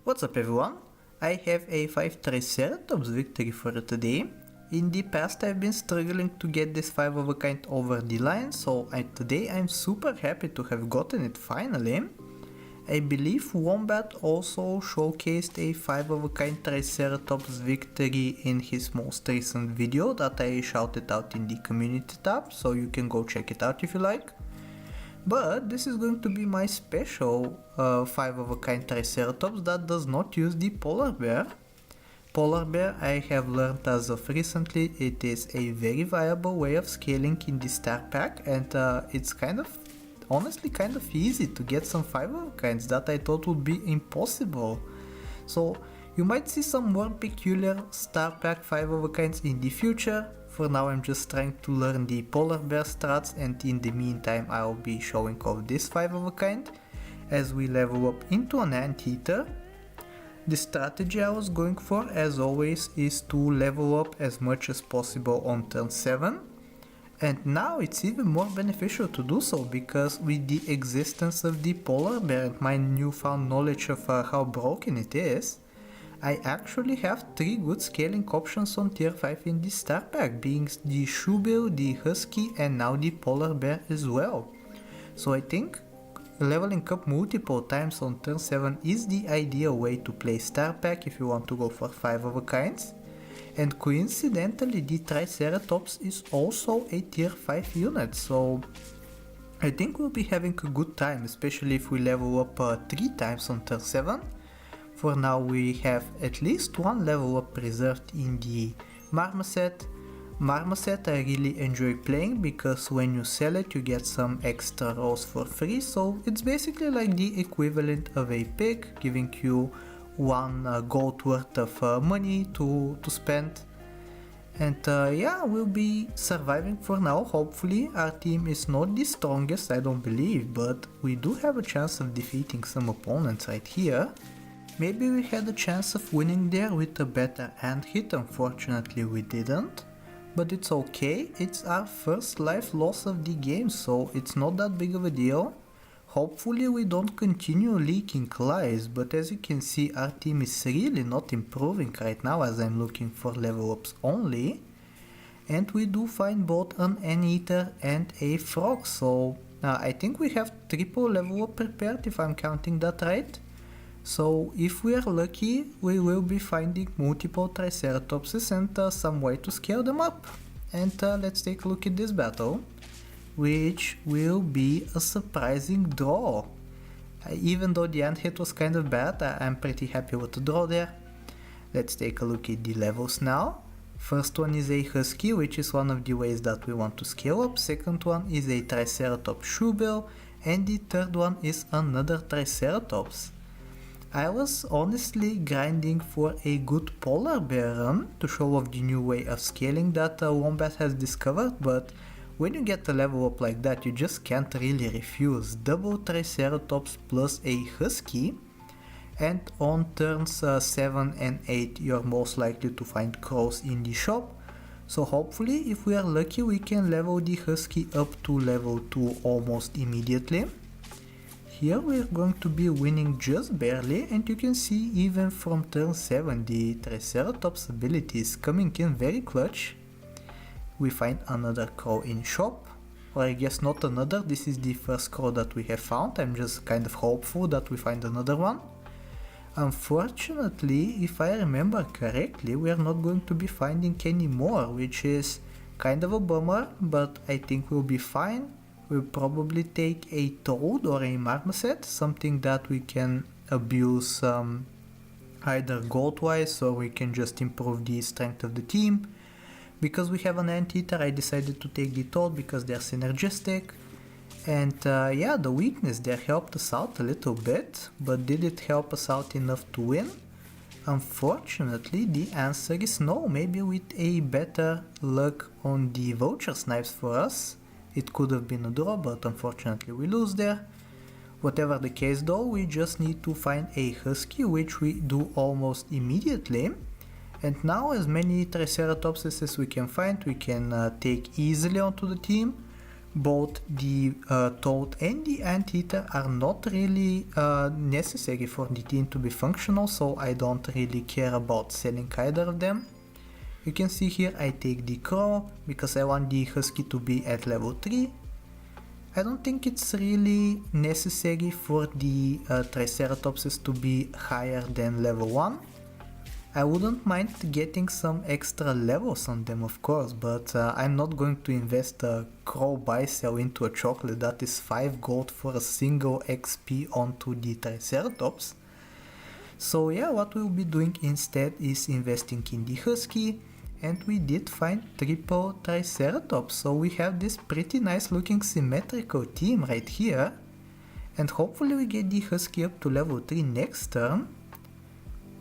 What's up everyone? I have a 5 Triceratops victory for today. In the past I've been struggling to get this 5 of a kind over the line, so today I'm super happy to have gotten it finally. I believe Wombat also showcased a 5 of a kind Triceratops victory in his most recent video that I shouted out in the community tab, so you can go check it out if you like. But this is going to be my special 5 of a kind Triceratops that does not use the polar bear. Polar bear, I have learned as of recently, it is a very viable way of scaling in the star pack, and it's honestly kind of easy to get some 5 of a kinds that I thought would be impossible. So you might see some more peculiar star pack 5 of a kinds in the future. For now I'm just trying to learn the polar bear strats, and in the meantime I'll be showing off this 5 of a kind as we level up into an anteater. The strategy I was going for, as always, is to level up as much as possible on turn 7, and now it's even more beneficial to do so, because with the existence of the polar bear and my newfound knowledge of how broken it is, I actually have 3 good scaling options on tier 5 in this star pack, being the shoebill, the husky, and now the polar bear as well. So I think leveling up multiple times on turn 7 is the ideal way to play star pack if you want to go for 5 of a kinds. And coincidentally the Triceratops is also a tier 5 unit, so I think we'll be having a good time, especially if we level up 3 times on turn 7. For now we have at least 1 level up reserved in the Marmoset. Marmoset I really enjoy playing because when you sell it you get some extra rolls for free, so it's basically like the equivalent of a pig, giving you 1 gold worth of money to spend. And yeah, we'll be surviving for now. Hopefully our team is not the strongest, I don't believe, but we do have a chance of defeating some opponents right here. Maybe we had a chance of winning there with a better hand hit, unfortunately we didn't. But it's okay, it's our first life loss of the game, so it's not that big of a deal. Hopefully we don't continue leaking lives, but as you can see our team is really not improving right now, as I'm looking for level ups only. And we do find both an anteater and a frog, so I think we have triple level up prepared if I'm counting that right. So if we are lucky, we will be finding multiple Triceratopses and some way to scale them up. And let's take a look at this battle, which will be a surprising draw. Even though the end hit was kind of bad, I'm pretty happy with the draw there. Let's take a look at the levels now. First one is a husky, which is one of the ways that we want to scale up. Second one is a Triceratops shoebill, and the third one is another Triceratops. I was honestly grinding for a good polar bear run to show off the new way of scaling that Wombat has discovered, but when you get a level up like that you just can't really refuse. Double Triceratops plus a husky, and on turns 7 and 8 you're most likely to find crows in the shop, so hopefully if we are lucky we can level the husky up to level 2 almost immediately. Here we are going to be winning just barely, and you can see even from turn 7 the Triceratops ability is coming in very clutch. We find another crow in shop, or I guess not another, this is the first crow that we have found. I'm just kind of hopeful that we find another one. Unfortunately, if I remember correctly, we are not going to be finding any more, which is kind of a bummer, but I think we'll be fine. We'll probably take a toad or a marmoset, something that we can abuse either gold wise, or we can just improve the strength of the team. Because we have an anteater, I decided to take the toad because they're synergistic. And yeah, the weakness there helped us out a little bit, but did it help us out enough to win? Unfortunately the answer is no. Maybe with a better luck on the vulture snipes for us it could have been a draw, but unfortunately we lose there. Whatever the case though, we just need to find a husky, which we do almost immediately. And now as many Triceratopses as we can find, we can take easily onto the team. Both the toad and the anteater are not really necessary for the team to be functional, so I don't really care about selling either of them. You can see here I take the crow because I want the husky to be at level 3. I don't think it's really necessary for the Triceratopses to be higher than level 1. I wouldn't mind getting some extra levels on them, of course, but I'm not going to invest a crow buy sell into a chocolate that is 5 gold for a single XP onto the Triceratops. So yeah, what we'll be doing instead is investing in the husky, and we did find triple Triceratops, so we have this pretty nice looking symmetrical team right here, and hopefully we get the husky up to level 3 next turn.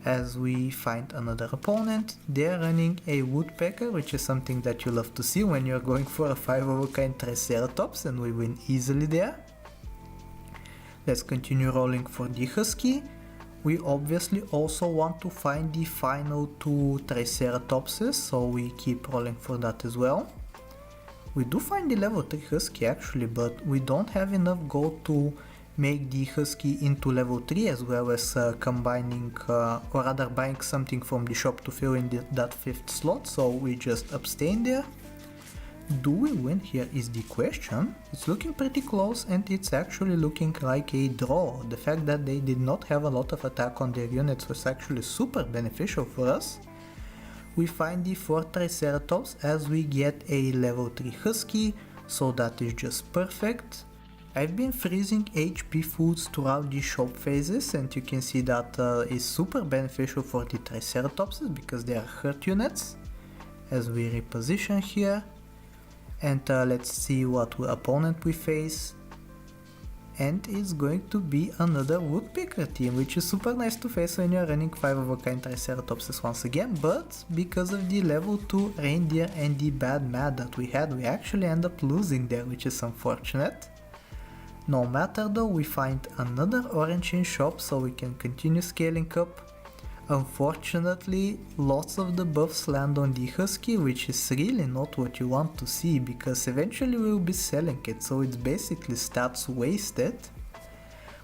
As we find another opponent, they're running a woodpecker, which is something that you love to see when you're going for a 5 of a kind Triceratops, and we win easily there. Let's continue rolling for the husky. We obviously also want to find the final 2 Triceratopses, so we keep rolling for that as well. We do find the level 3 husky actually, but we don't have enough gold to make the husky into level 3, as well as combining or rather buying something from the shop to fill in that 5th slot, so we just abstain there. Do we win here is the question. It's looking pretty close, and it's actually looking like a draw. The fact that they did not have a lot of attack on their units was actually super beneficial for us. We find the 4 Triceratops as we get a level 3 husky, so that is just perfect. I've been freezing HP foods throughout the shop phases, and you can see that is super beneficial for the Triceratopses because they are hurt units. As we reposition here, and let's see what opponent we face. And it's going to be another woodpecker team, which is super nice to face when you're running 5 of a kind Triceratopses once again, but because of the level 2 reindeer and the bad mat that we had, we actually end up losing there, which is unfortunate. No matter though, we find another orange in shop, so we can continue scaling up. Unfortunately, lots of the buffs land on the husky, which is really not what you want to see, because eventually we will be selling it, so it's basically stats wasted.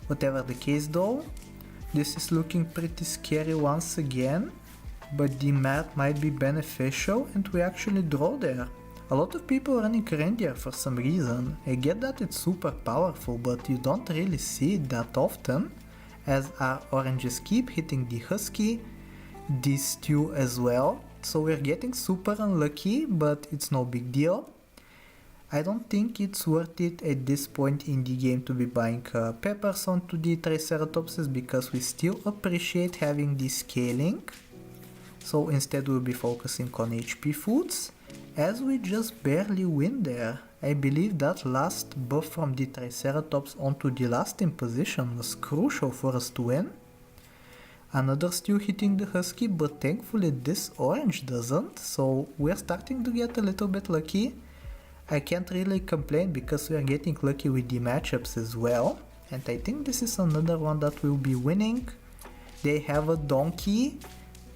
Whatever the case though, this is looking pretty scary once again, but the mat might be beneficial and we actually draw there. A lot of people are running reindeer for some reason. I get that it's super powerful, but you don't really see it that often, as our oranges keep hitting the husky, these two as well, so we're getting super unlucky, but it's no big deal. I don't think it's worth it at this point in the game to be buying peppers onto the Triceratopses, because we still appreciate having the scaling, so instead we'll be focusing on HP foods. As we just barely win there. I believe that last buff from the Triceratops onto the last in position was crucial for us to win. Another stew hitting the husky, but thankfully this orange doesn't, so we're starting to get a little bit lucky. I can't really complain because we are getting lucky with the matchups as well, and I think this is another one that will be winning. They have a donkey.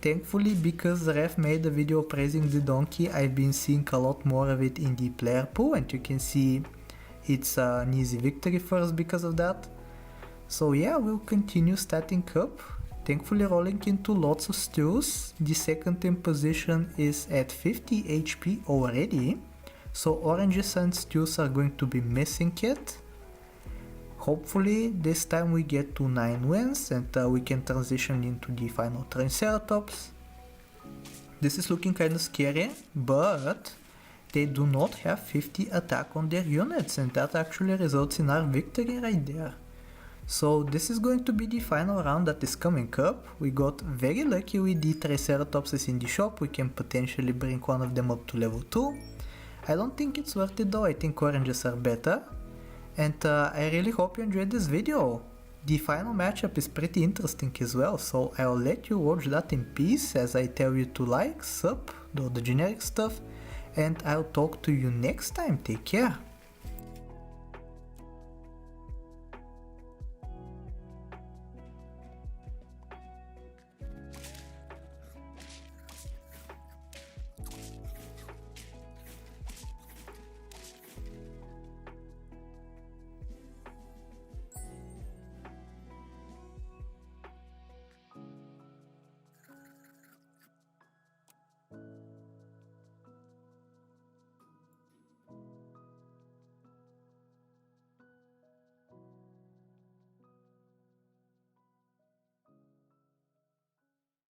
Thankfully, because Ref made a video praising the donkey, I've been seeing a lot more of it in the player pool, and you can see it's an easy victory for us because of that. So yeah, we'll continue statting up, thankfully rolling into lots of stews. The second in position is at 50 HP already, so oranges and stews are going to be missing it. Hopefully this time we get to 9 wins and we can transition into the final Triceratops. This is looking kinda scary, but they do not have 50 attack on their units, and that actually results in our victory right there. So this is going to be the final round that is coming up. We got very lucky with the Triceratopses in the shop. We can potentially bring one of them up to level 2. I don't think it's worth it though, I think oranges are better. And I really hope you enjoyed this video. The final matchup is pretty interesting as well, so I'll let you watch that in peace as I tell you to like, sub, do the generic stuff, and I'll talk to you next time. Take care.